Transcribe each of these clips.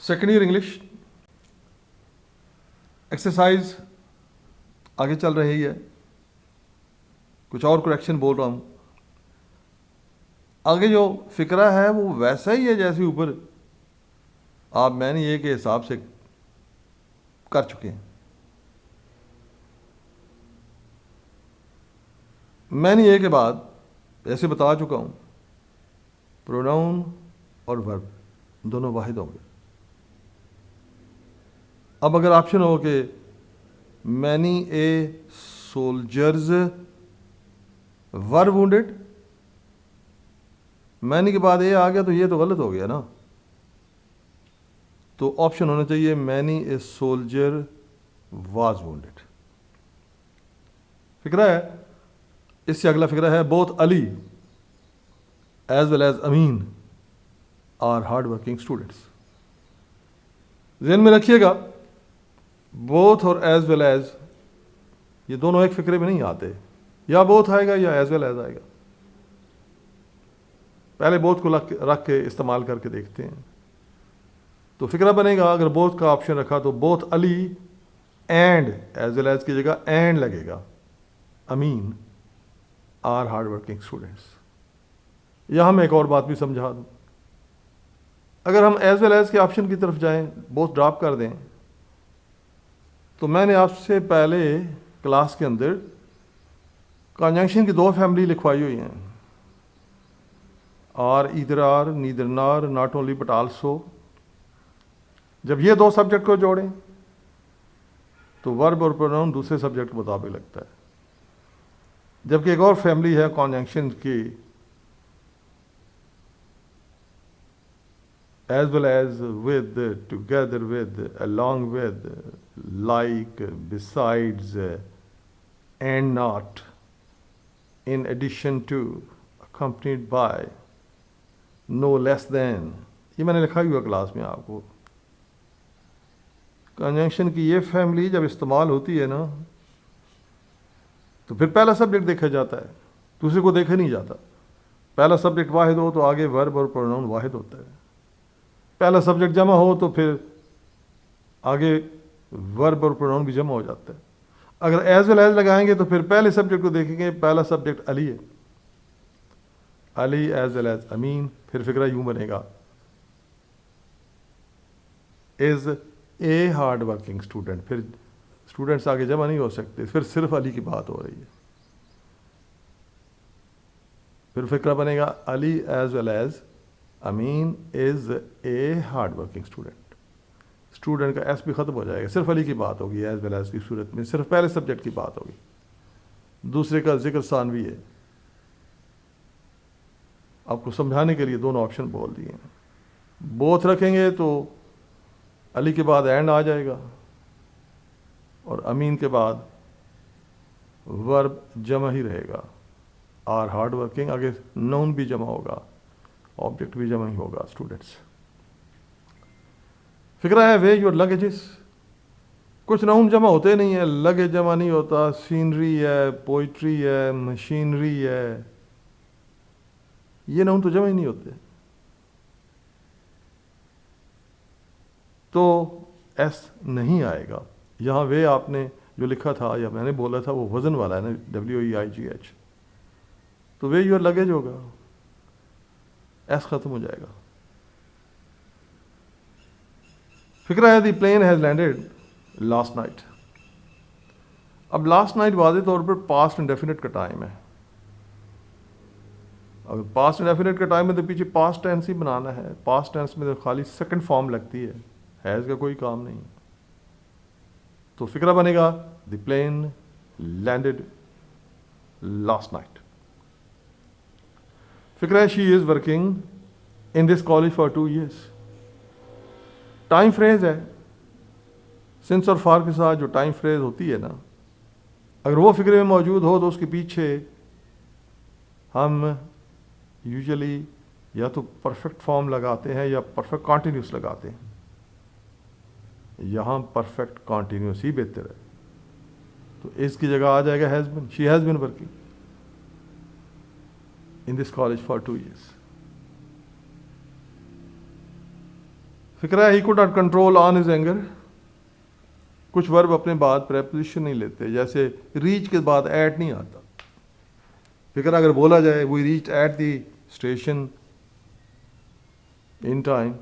Second year English exercise आगे चल रही है, कुछ और करेक्शन बोल रहा हूँ। आगे जो फिक्रा है वो वैसा ही है जैसे ऊपर आप मैंने ये के हिसाब से कर चुके हैं। मैंने ये के बाद ऐसे बता चुका हूँ, प्रोनाउन और वर्ब दोनों वाहिद होंगे। अब अगर ऑप्शन हो कि many a soldiers were wounded, many के बाद ए आ गया तो ये तो गलत हो गया ना। तो ऑप्शन होना चाहिए many a soldier was wounded. फिक्रा है। इससे अगला फिक्रा है both Ali as well as Amin are hard working students. ज़हन में रखिएगा, बोथ और एज वेल एज ये दोनों एक फिक्रे में नहीं आते, या बोथ आएगा या एज वेल एज आएगा। पहले बोथ को रख के इस्तेमाल करके देखते हैं तो फिक्रा बनेगा। अगर बोथ का ऑप्शन रखा तो both Ali and as well as की जगह एंड लगेगा, Amin are hard working students. यहां मैं एक और बात भी समझा दूं, अगर हम एज वेल एज के ऑप्शन की तरफ जाएं, बोथ ड्रॉप कर दें, तो मैंने आपसे पहले क्लास के अंदर कंजंक्शन की दो फैमिली लिखवाई हुई हैं, आर, ईदर आर, नीदर नार, नॉट ओनली बट आल्सो। जब ये दो सब्जेक्ट को जोड़ें तो वर्ब और प्रोनाउन दूसरे सब्जेक्ट के मुताबिक लगता है। जबकि एक और फैमिली है कंजंक्शन की, as well as, with, together with, along with, like, besides, and not, in addition to, accompanied by, no less than। ये मैंने लिखा हुआ क्लास में आपको। कंजंक्शन की ये फैमिली जब इस्तेमाल होती है ना तो फिर पहला सब्जेक्ट देखा जाता है, दूसरे को देखा नहीं जाता। पहला सब्जेक्ट वाहिद हो तो आगे वर्ब और प्रोनाउन वाहिद होता है, पहला सब्जेक्ट जमा हो तो फिर आगे वर्ब और प्रोनाउन भी जमा हो जाता है। अगर एज वेल एज लगाएंगे तो फिर पहले सब्जेक्ट को देखेंगे, पहला सब्जेक्ट अली है, अली एज वेल एज अमीन। फिर फिक्रा यूं बनेगा, is a hard working student. फिर स्टूडेंट्स आगे जमा नहीं हो सकते, फिर सिर्फ अली की बात हो रही है। फिर फिक्रा बनेगा Ali as well as Amin is a hard working student. Student का एस भी खत्म हो जाएगा, सिर्फ अली की बात होगी। एज वेल एज की सूरत में सिर्फ पहले सब्जेक्ट की बात होगी, दूसरे का जिक्र सानवी है। आपको समझाने के लिए दोनों ऑप्शन बोल दिए हैं। बोथ रखेंगे तो अली के बाद एंड आ जाएगा और अमीन के बाद वर्ब जमा ही रहेगा, आर हार्ड वर्किंग। आगे नाउन भी जमा होगा, ऑब्जेक्ट भी जमा ही होगा, स्टूडेंट्स। फिक्रा है वे योर लगेजेस। कुछ नाउन जमा होते नहीं है, लगेज जमा नहीं होता, सीनरी है, पोइट्री है, मशीनरी है, ये नाउन तो जमा ही नहीं होते। तो एस नहीं आएगा यहां। वे आपने जो लिखा था या मैंने बोला था वो वजन वाला है ना, WEIGH, तो वे योर लगेज होगा, एस खत्म हो जाएगा। फिक्रा है the plane has landed last night. अब लास्ट नाइट वाज़े तौर पर पास्ट इंडेफिनिट का टाइम है। अगर पास्ट इंडेफिनिट का टाइम है तो पीछे पास्ट टेंस ही बनाना है। पास्ट टेंस में तो खाली सेकंड फॉर्म लगती है, हैज़ का कोई काम नहीं। तो फिक्रा बनेगा the plane landed last night. फिक्रा है she is working in this college for 2 years। Time phrase है, सिंस और फार के साथ जो टाइम फ्रेज होती है ना, अगर वो फिक्रे में मौजूद हो तो उसके पीछे हम यूजुअली या तो परफेक्ट फॉर्म लगाते हैं या परफेक्ट कॉन्टिन्यूस लगाते हैं। यहाँ परफेक्ट कॉन्टिन्यूस ही बेहतर है, तो इसकी जगह आ जाएगा has been. She has been working in this college for 2 years। फिक्रा है ही could not control on his anger. कुछ वर्ब अपने बाद प्रेपोजिशन नहीं लेते, जैसे रीच के बाद एट नहीं आता। फिक्रा अगर बोला जाए we reach at the station in time,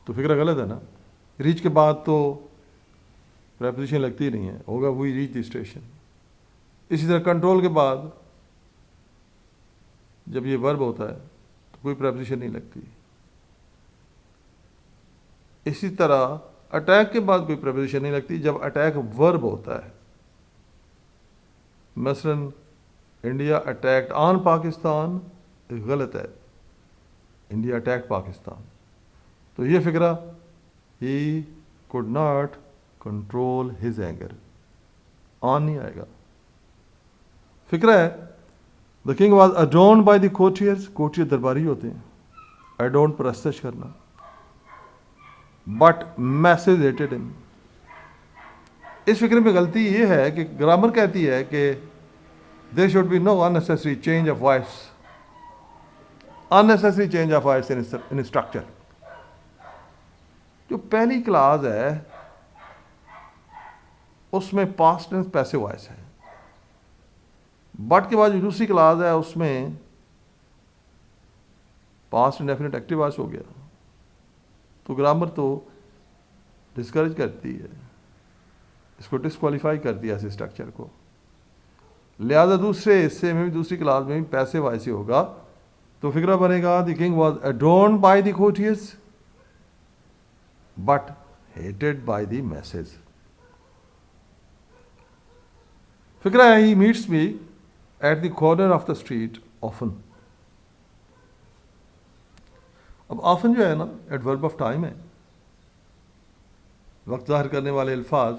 तो फिक्रा गलत है ना। रीच के बाद तो प्रेपोजिशन लगती नहीं है, होगा वी रीच द स्टेशन। इसी तरह कंट्रोल के बाद जब ये वर्ब होता है तो कोई प्रेपोजिशन नहीं लगती। इसी तरह अटैक के बाद कोई प्रेपोजिशन नहीं लगती जब अटैक वर्ब होता है। मसलन इंडिया अटैक्ड ऑन पाकिस्तान गलत है, इंडिया अटैक पाकिस्तान। तो ये फिक्रा ही could not control his anger, on नहीं आएगा। फिक्रा है the king was adorned by the courtiers, courtier दरबारी होते हैं, अडोर्न परस्तश करना। But masses hated him. इस फिक्र में गलती ये है कि ग्रामर कहती है कि there should be no unnecessary change of voice, unnecessary change of voice in structure. जो पहली क्लास है उसमें पास्ट टेंस पैसिव वॉइस है, बट के बाद जो दूसरी क्लास है उसमें पास्ट इंडेफिनिट एक्टिव वॉइस हो गया। तो ग्रामर तो डिस्करेज करती है, इसको डिस्क्वालीफाई कर दिया इस स्ट्रक्चर को। लिहाजा दूसरे हिस्से में भी, दूसरी क्लास में भी पैसिव वॉइस ही होगा। तो फिक्रा बनेगा the king was adorned by the courtiers but hated by the masses. फिक्रा है he meets me at the corner of the street often. अब ऑफन जो है ना एडवर्ब ऑफ टाइम है, वक्त ज़ाहिर करने वाले अल्फाज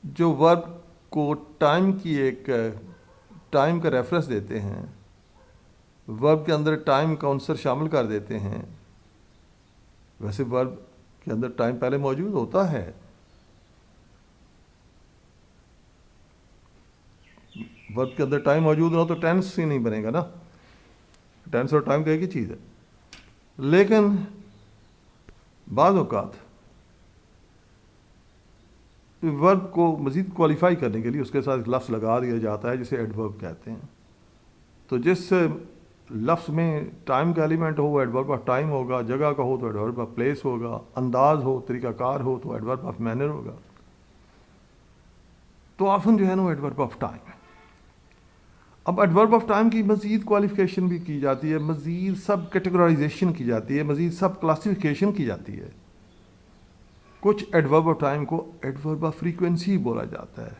जो वर्ब को टाइम की एक टाइम का रेफरेंस देते हैं, वर्ब के अंदर टाइम का अंसर शामिल कर देते हैं। वैसे वर्ब के अंदर टाइम पहले मौजूद होता है, वर्ब के अंदर टाइम मौजूद ना हो तो टेंस ही नहीं बनेगा ना, टेंस और टाइम तो एक ही चीज़ है। लेकिन बाज़ औक़ात वर्ब को मज़ीद क्वालिफाई करने के लिए उसके साथ एक लफ्ज़ लगा दिया जाता है जिसे एडवर्ब कहते हैं। तो जिस लफ्ज़ में टाइम का एलिमेंट हो वो एडवर्ब ऑफ टाइम होगा, जगह का हो तो एडवर्ब ऑफ प्लेस होगा, अंदाज हो, तरीक़ाकार हो तो एडवर्ब ऑफ मैनर होगा। तो ऑफन जो है ना वो एडवर्ब ऑफ टाइम है। अब एडवर्ब ऑफ टाइम की मज़ीद क्वालिफिकेशन भी की जाती है, मज़ीद सब कैटेगराइजेशन की जाती है, मज़ीद सब क्लासिफिकेशन की जाती है। कुछ एडवर्ब ऑफ टाइम को एडवर्ब ऑफ फ्रीक्वेंसी बोला जाता है,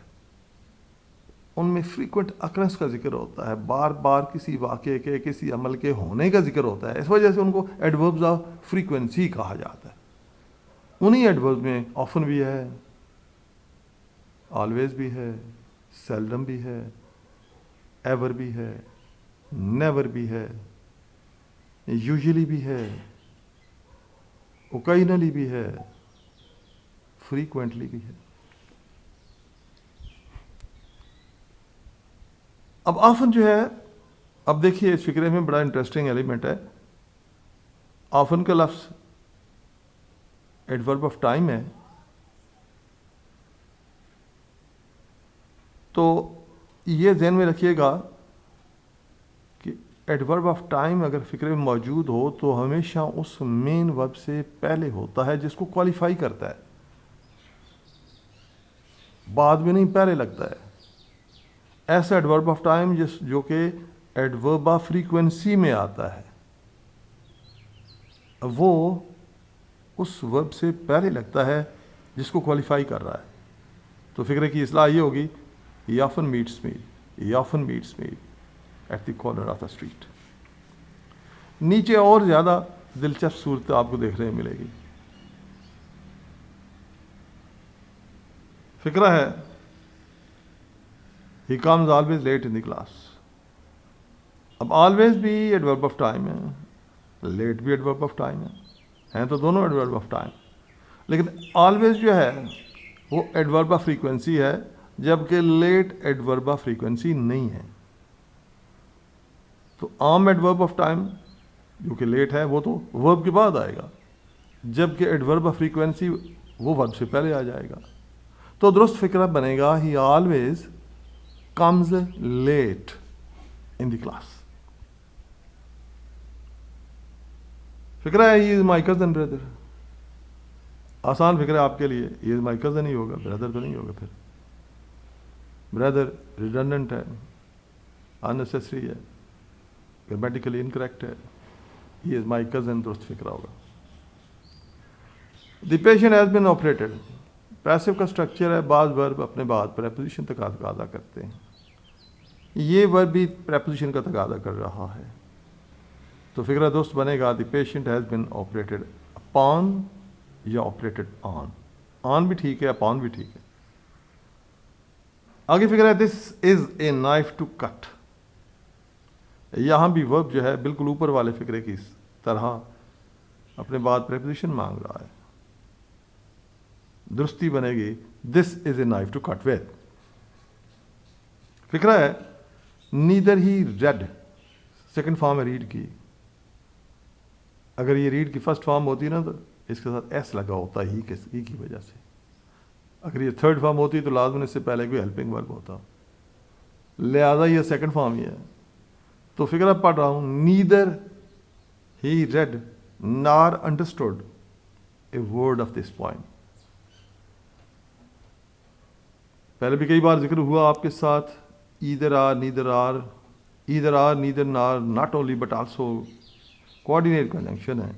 उनमें फ्रीक्वेंट अकरेंस का जिक्र होता है, बार बार किसी वाक़े के, किसी अमल के होने का जिक्र होता है, इस वजह से उनको एडवर्ब्स ऑफ फ्रीक्वेंसी कहा जाता है। उन्हीं एडवर्ब में ऑफन भी है, ऑलवेज भी है, सेल्डम भी है, एवर भी है, नेवर भी है, यूजुअली भी है, ओकेजनली भी है, फ्रीक्वेंटली भी है। अब ऑफन जो है, अब देखिए इस फिक्रे में बड़ा इंटरेस्टिंग एलिमेंट है। ऑफन का लफ्ज़ एडवर्ब ऑफ टाइम है, तो ये ध्यान में रखिएगा कि एडवर्ब ऑफ टाइम अगर फिक्रे में मौजूद हो तो हमेशा उस मेन वर्ब से पहले होता है जिसको क्वालिफाई करता है, बाद में नहीं पहले लगता है। ऐसा एडवर्ब ऑफ टाइम जो कि एडवर्ब ऑफ फ्रीक्वेंसी में आता है, वो उस वर्ब से पहले लगता है जिसको क्वालिफाई कर रहा है। तो फिक्रे की इस्लाह ये होगी, he often meets me at the corner of the street। नीचे और ज़्यादा दिलचस्प सूरत आपको देखने में मिलेगी। फिक्रा है he comes always late in the class। अब always भी एडवर्ब ऑफ टाइम है, लेट भी एडवर्ब ऑफ टाइम है, हैं तो दोनों एडवर्ब ऑफ टाइम। लेकिन always जो है वो एडवर्ब ऑफ फ्रीक्वेंसी है, जबकि लेट एडवर्ब ऑफ फ्रीक्वेंसी नहीं है। तो आम एडवर्ब ऑफ टाइम जो कि लेट है वो तो वर्ब के बाद आएगा, जबकि एडवर्ब ऑफ फ्रीक्वेंसी वो वर्ब से पहले आ जाएगा। तो दुरुस्त फिक्रा बनेगा he always comes late in the class. फिक्रा है he is my cousin brother, आसान फिक्र है आपके लिए, ही इज माई कजन ही होगा, ब्रदर तो नहीं होगा। फिर ब्रदर रिडंडेंट है, अननेसेसरी है, ग्रामेटिकली इनकरेक्ट है। ही इज माई कजन दुरुस्त फिक्रा होगा। The patient has been operated, passive का स्ट्रक्चर है, बाद वर्ब अपने बाद प्रेपोजिशन तकाजा करते हैं, ये वर्ब भी प्रेपोजिशन का तकाजा कर रहा है। तो फिक्रा दोस्त बनेगा the patient has been operated upon या ऑपरेटेड ऑन। ऑन भी ठीक है, अपॉन भी ठीक है। आगे फिक्र है this is a knife to cut. यहां भी वर्ब जो है बिल्कुल ऊपर वाले फिक्रे की तरह अपने बाद प्रेपोजिशन मांग रहा है। दुरुस्ती बनेगी this is a knife to cut with. फिक्रा है neither he read, second form है रीड की। अगर ये रीड की फर्स्ट फॉर्म होती ना तो इसके साथ एस लगा होता ही की वजह से। अगर ये थर्ड फॉर्म होती तो लाजमन इससे पहले कोई हेल्पिंग वर्ब होता, लिहाजा ये सेकंड फॉर्म ही है। तो फिक्र पढ़ रहा हूं neither he red nor understood a word of this point. पहले भी कई बार जिक्र हुआ आपके साथ ईदर आर नीदर नार, not only but also coordinate conjunction है।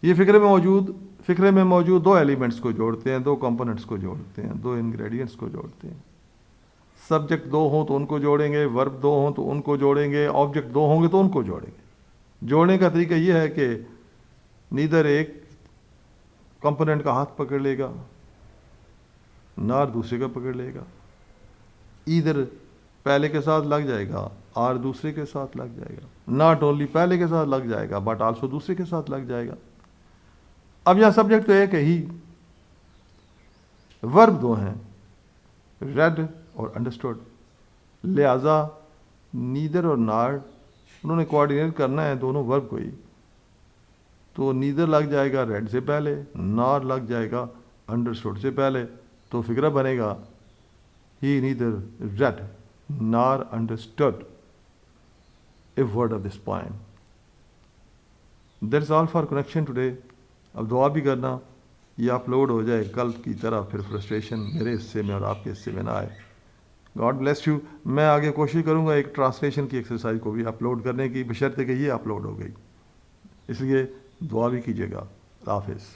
ये फिक्रे में मौजूद दो एलिमेंट्स को जोड़ते हैं, दो कंपोनेंट्स को जोड़ते हैं, दो इंग्रेडिएंट्स को जोड़ते हैं। सब्जेक्ट दो हों तो उनको जोड़ेंगे, वर्ब दो हों तो उनको जोड़ेंगे, ऑब्जेक्ट दो होंगे तो उनको जोड़ेंगे। जोड़ने का तरीका यह है कि नीदर एक कंपोनेंट का हाथ पकड़ लेगा, नार दूसरे का पकड़ लेगा, ईदर पहले के साथ लग जाएगा, आर दूसरे के साथ लग जाएगा, नॉट ओनली पहले के साथ लग जाएगा बट आल्सो दूसरे के साथ लग जाएगा। अब यहां सब्जेक्ट तो एक है ही, वर्ब दो हैं, रेड और अंडरस्टूड। लिहाजा नीदर और नार उन्होंने कोऑर्डिनेट करना है दोनों वर्ब को ही। तो नीदर लग जाएगा रेड से पहले, नार लग जाएगा अंडरस्टूड से पहले। तो फिक्रा बनेगा he neither read nor understood a word of this poem. That's all for connection today. अब दुआ भी करना ये अपलोड हो जाए कल की तरह, फिर फ्रस्ट्रेशन मेरे हिस्से में और आपके हिस्से में ना आए। God bless you. मैं आगे कोशिश करूँगा एक ट्रांसलेशन की एक्सरसाइज को भी अपलोड करने की, बशर्ते कि ये अपलोड हो गई, इसलिए दुआ भी कीजिएगा। हाफिज़।